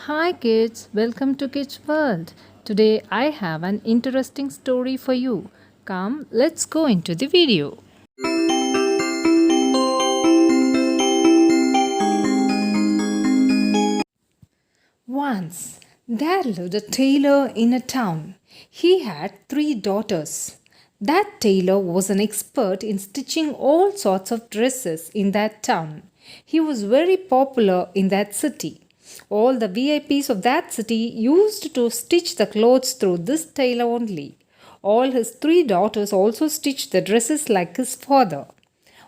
Hi kids, welcome to Kids World. Today I have an interesting story for you. Come, let's go into the video. Once there lived a tailor in a town. He had three daughters. That tailor was an expert in stitching all sorts of dresses in that town. He was very popular in that city. All the VIPs of that city used to stitch the clothes through this tailor only. All his three daughters also stitched the dresses like his father.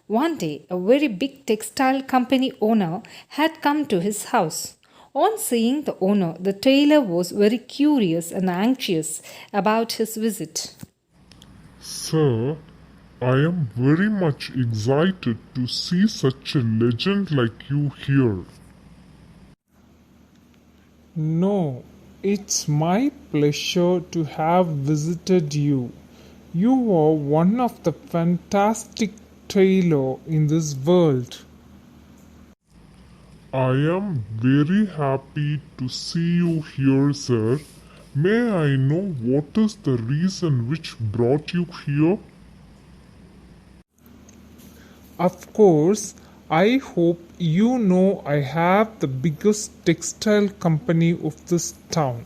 One day, a very big textile company owner had come to his house. On seeing the owner, the tailor was very curious and anxious about his visit. Sir, I am very much excited to see such a legend like you here. No, it's my pleasure to have visited you. You are one of the fantastic tailor in this world. I am very happy to see you here, sir. May I know what is the reason which brought you here? Of course, I hope you know I have the biggest textile company of this town.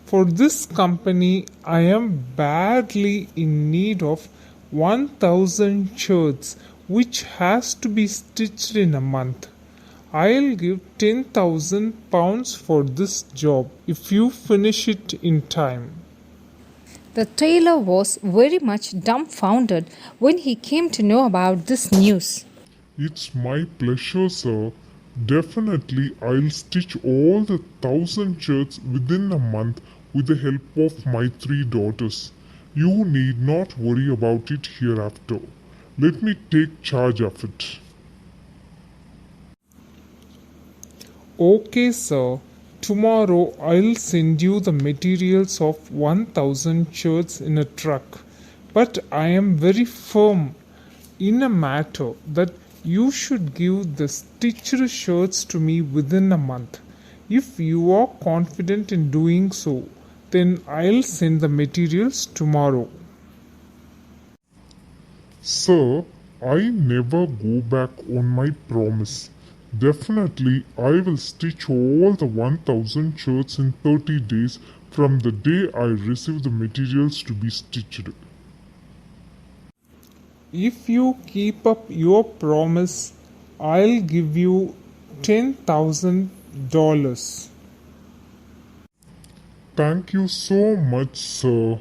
For this company, I am badly in need of 1000 shirts which has to be stitched in a month. I'll give 10,000 pounds for this job if you finish it in time. The tailor was very much dumbfounded when he came to know about this news. It's my pleasure, sir. Definitely, I'll stitch all the 1000 shirts within a month with the help of my three daughters. You need not worry about it hereafter. Let me take charge of it. Okay, sir. Tomorrow I'll send you the materials of 1000 shirts in a truck. But I am very firm in a matter that you should give the stitched shirts to me within a month. If you are confident in doing so, then I'll send the materials tomorrow. Sir, I never go back on my promise. Definitely, I will stitch all the 1000 shirts in 30 days from the day I receive the materials to be stitched. If you keep up your promise, I'll give you $10,000. Thank you so much, sir.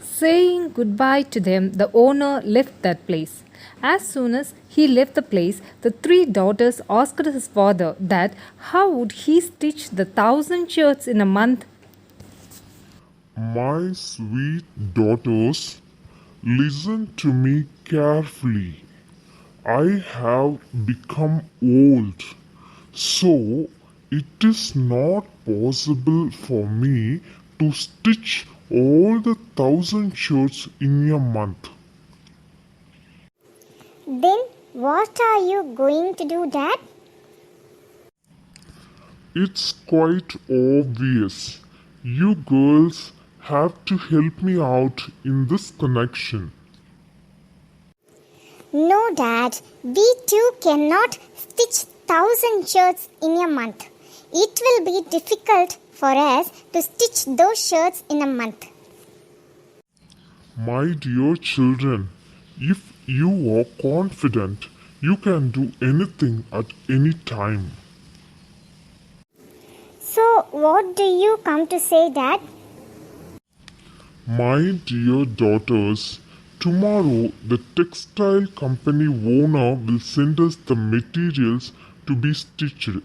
Saying goodbye to them, the owner left that place. As soon as he left the place, the three daughters asked his father that how would he stitch the 1000 shirts in a month. My sweet daughters, listen to me carefully. I have become old, so it is not possible for me to stitch all the 1000 shirts in a month. Then what are you going to do, Dad? It's quite obvious. You girls have to help me out in this connection. No, Dad. We two cannot stitch 1000 shirts in a month. It will be difficult for us to stitch those shirts in a month. My dear children, if you are confident, you can do anything at any time. So, what do you come to say, Dad? My dear daughters, tomorrow the textile company owner will send us the materials to be stitched.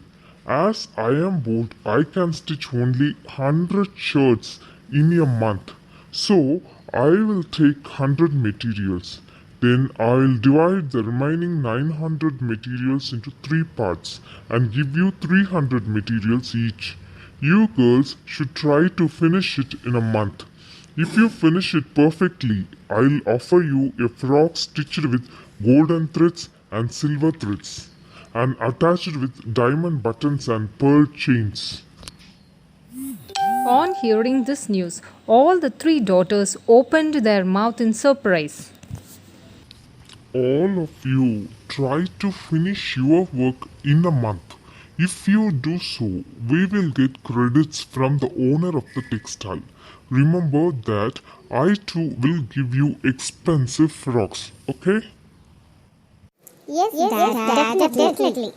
As I am bold, I can stitch only 100 shirts in a month. So I will take 100 materials. Then I will divide the remaining 900 materials into three parts and give you 300 materials each. You girls should try to finish it in a month. If you finish it perfectly, I'll offer you a frock stitched with golden threads and silver threads. and attached with diamond buttons and pearl chains. On hearing this news, all the three daughters opened their mouth in surprise. All of you try to finish your work in a month. If you do so, we will get credits from the owner of the textile. Remember that I too will give you expensive frocks, okay? Yes, Dad, definitely.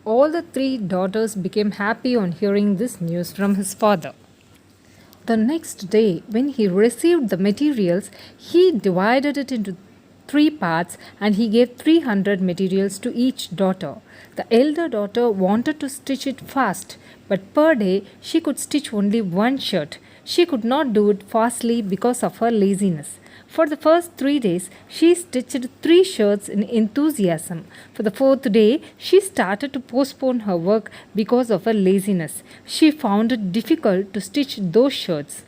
All the three daughters became happy on hearing this news from his father. The next day, when he received the materials, he divided it into three parts and he gave 300 materials to each daughter. The elder daughter wanted to stitch it fast, but per day she could stitch only one shirt. She could not do it fastly because of her laziness. For the first 3 days, she stitched 3 shirts in enthusiasm. For the fourth day, she started to postpone her work because of her laziness. She found it difficult to stitch those shirts.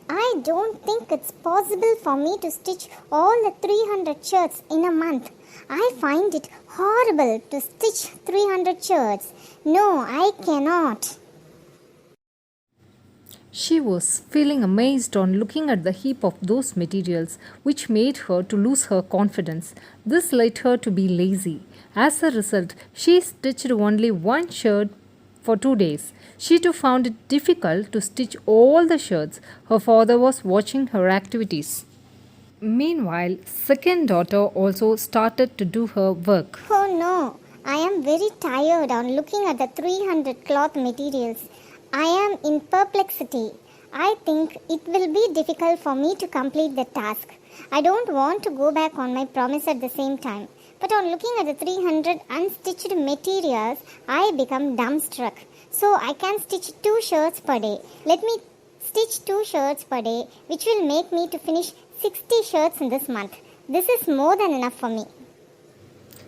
I don't think it's possible for me to stitch all the 300 shirts in a month. I find it horrible to stitch 300 shirts. No, I cannot. She was feeling amazed on looking at the heap of those materials, which made her to lose her confidence. This led her to be lazy. As a result, she stitched only one shirt for 2 days. She too found it difficult to stitch all the shirts. Her father was watching her activities. Meanwhile, second daughter also started to do her work. Oh no, I am very tired on looking at the 300 cloth materials. I am in perplexity. I think it will be difficult for me to complete the task. I don't want to go back on my promise at the same time. But on looking at the 300 unstitched materials, I become dumbstruck. So I can stitch 2 shirts per day. Let me stitch 2 shirts per day, which will make me to finish 60 shirts in this month. This is more than enough for me.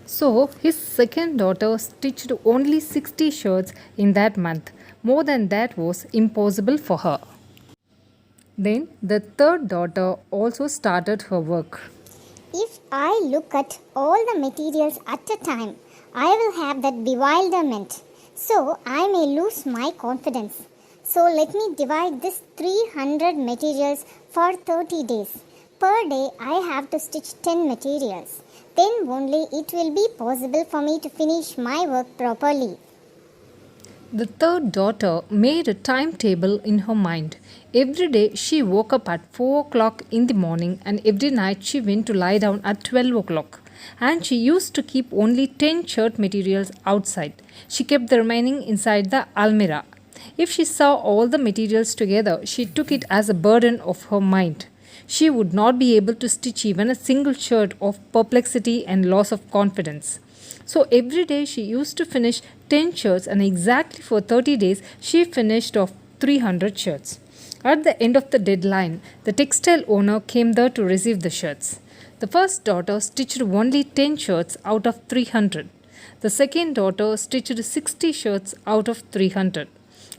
So, his second daughter stitched only 60 shirts in that month. More than that was impossible for her. Then the third daughter also started her work. If I look at all the materials at a time, I will have that bewilderment. So I may lose my confidence. So let me divide this 300 materials for 30 days. Per day I have to stitch 10 materials. Then only it will be possible for me to finish my work properly. The third daughter made a timetable in her mind. Every day she woke up at 4 o'clock in the morning and every night she went to lie down at 12 o'clock. And she used to keep only 10 shirt materials outside. She kept the remaining inside the almirah. If she saw all the materials together, she took it as a burden of her mind. She would not be able to stitch even a single shirt of perplexity and loss of confidence. So every day she used to finish 10 shirts and exactly for 30 days she finished off 300 shirts. At the end of the deadline, the textile owner came there to receive the shirts. The first daughter stitched only 10 shirts out of 300. The second daughter stitched 60 shirts out of 300.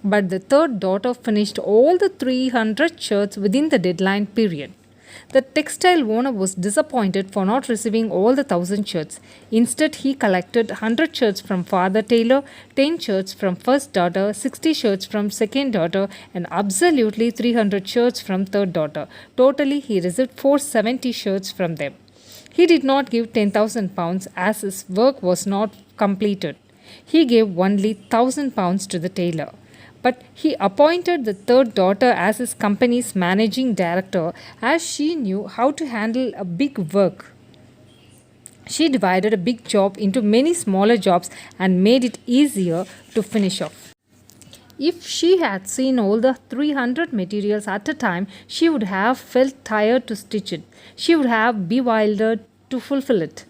But the third daughter finished all the 300 shirts within the deadline period. The textile owner was disappointed for not receiving all the 1,000 shirts. Instead, he collected 100 shirts from father tailor, 10 shirts from first daughter, 60 shirts from second daughter, and absolutely 300 shirts from third daughter. Totally, he received 470 shirts from them. He did not give 10,000 pounds as his work was not completed. He gave only 1,000 pounds to the tailor. But he appointed the third daughter as his company's managing director as she knew how to handle a big work. She divided a big job into many smaller jobs and made it easier to finish off. If she had seen all the 300 materials at a time, she would have felt tired to stitch it. She would have bewildered to fulfill it.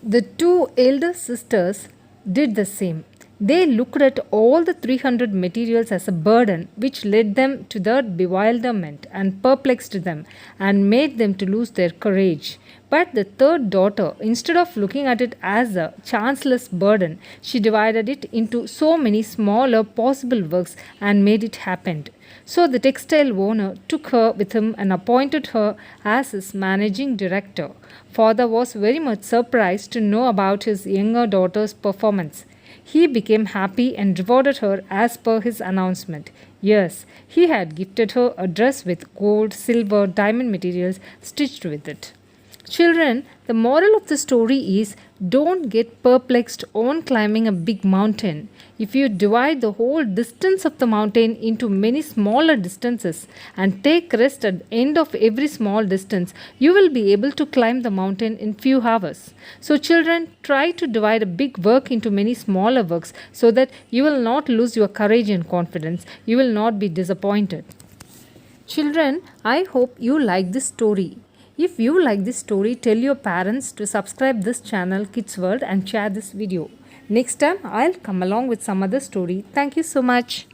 The two elder sisters did the same. They looked at all the 300 materials as a burden which led them to their bewilderment and perplexed them and made them to lose their courage. But the third daughter, instead of looking at it as a chanceless burden, she divided it into so many smaller possible works and made it happen. So the textile owner took her with him and appointed her as his managing director. Father was very much surprised to know about his younger daughter's performance. He became happy and rewarded her as per his announcement. Yes, he had gifted her a dress with gold, silver, diamond materials stitched with it. Children, the moral of the story is don't get perplexed on climbing a big mountain. If you divide the whole distance of the mountain into many smaller distances and take rest at the end of every small distance, you will be able to climb the mountain in few hours. So children, try to divide a big work into many smaller works so that you will not lose your courage and confidence. You will not be disappointed. Children, I hope you like this story. If you like this story, tell your parents to subscribe this channel Kids World and share this video. Next time I'll come along with some other story. Thank you so much.